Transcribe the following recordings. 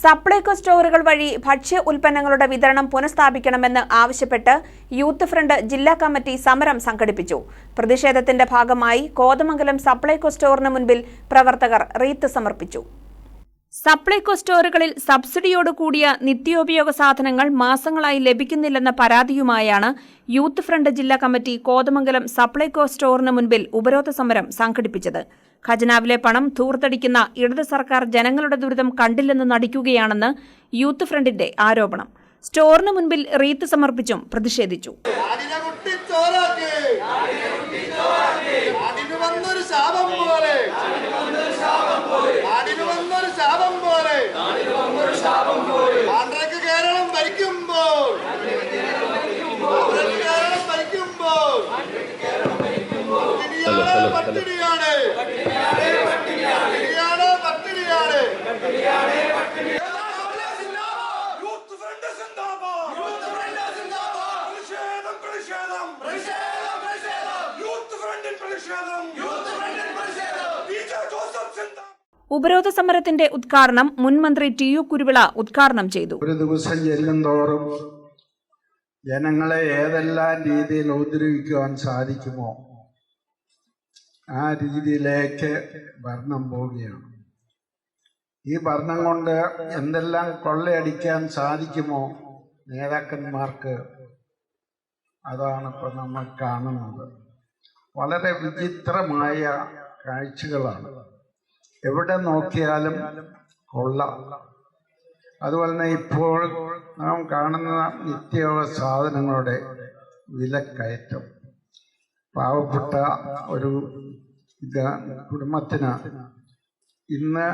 സപ്ലൈകോ സ്റ്റോറുകൾ വഴി ഭക്ഷ്യ ഉൽപ്പന്നങ്ങളുടെ വിതരണം പുനഃസ്ഥാപിക്കണമെന്ന് ആവശ്യപ്പെട്ട് യൂത്ത് ഫ്രണ്ട് ജില്ലാ കമ്മിറ്റി സമരം സംഘടിപ്പിച്ചു. പ്രതിഷേധത്തിന്റെ ഭാഗമായി കോതമംഗലം സപ്ലൈകോ സ്റ്റോറിന് മുൻപിൽ പ്രവർത്തകർ റീത്ത് സമർപ്പിച്ചു. സപ്ലൈകോ സ്റ്റോറുകളിൽ സബ്സിഡിയോട് കൂടിയ നിത്യോപയോഗ സാധനങ്ങൾ മാസങ്ങളായി ലഭിക്കുന്നില്ലെന്ന പരാതിയുമായാണ് യൂത്ത് ഫ്രണ്ട് ജില്ലാ കമ്മിറ്റി കോതമംഗലം സപ്ലൈകോ സ്റ്റോറിന് മുൻപിൽ ഉപരോധ സമരം സംഘടിപ്പിച്ചത്. ഖജനാവിലെ പണം ധൂർത്തടിക്കുന്ന ഇടത് സർക്കാർ ജനങ്ങളുടെ ദുരിതം കണ്ടില്ലെന്ന് നടിക്കുകയാണെന്ന് യൂത്ത് ഫ്രണ്ടിന്റെ ആരോപണം. സ്റ്റോറിന് മുൻപിൽ റീത്ത് സമർപ്പിച്ചും പ്രതിഷേധിച്ചു. ഉപരോധ സമരത്തിന്റെ ഉദ്ഘാടനം മുൻ മന്ത്രി ടി.യു. കുരുവിള ഉദ്ഘാടനം ചെയ്തു. ഒരു ദിവസം ചെല്ലുന്തോറും ജനങ്ങളെ ഏതെല്ലാം രീതിയിൽ ഉപദ്രവിക്കുവാൻ സാധിക്കുമോ ആ രീതിയിലേക്ക് ഭരണം പോവുകയാണ്. ഈ ഭരണം കൊണ്ട് എന്തെല്ലാം കൊള്ളയടിക്കാൻ സാധിക്കുമോ നേതാക്കന്മാർക്ക്, അതാണ് ഇപ്പോൾ നമ്മൾ കാണുന്നത്. വളരെ വിചിത്രമായ കാഴ്ചകളാണ്. എവിടെ നോക്കിയാലും കൊള്ള. അതുപോലെ തന്നെ ഇപ്പോൾ നാം കാണുന്ന നിത്യോപയോഗ സാധനങ്ങളുടെ വിലക്കയറ്റം. പാവപ്പെട്ട ഒരു കുടുംബത്തിന് ഇന്ന്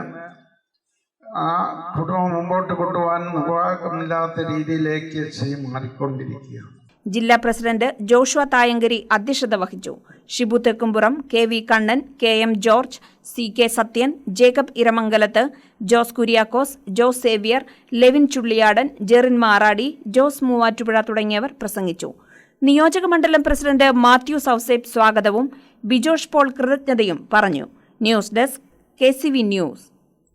ആ കുടുംബം മുമ്പോട്ട് കൊണ്ടുപോകാൻ നിർവാഹമില്ലാത്ത രീതിയിലേക്ക് മാറിക്കൊണ്ടിരിക്കുകയാണ്. ജില്ലാ പ്രസിഡന്റ് ജോഷുവ തായങ്കരി അധ്യക്ഷത വഹിച്ചു. Shibu Thekkumpuram, K V. Kannan, K M. George, C K. Sathyan, Jacob Iramangalath, Jose Kuriakose, Jose Xavier, Levin Chulliyadan, Jerin Maradi, Jose Muvattupuzha തുടങ്ങിയവർ പ്രസംഗിച്ചു. നിയോജകമണ്ഡലം പ്രസിഡന്റ് മാത്യു സൗസേപ്പ് സ്വാഗതവും ബിജോഷ് പോൾ കൃതജ്ഞതയും പറഞ്ഞു. News desk, KCV news.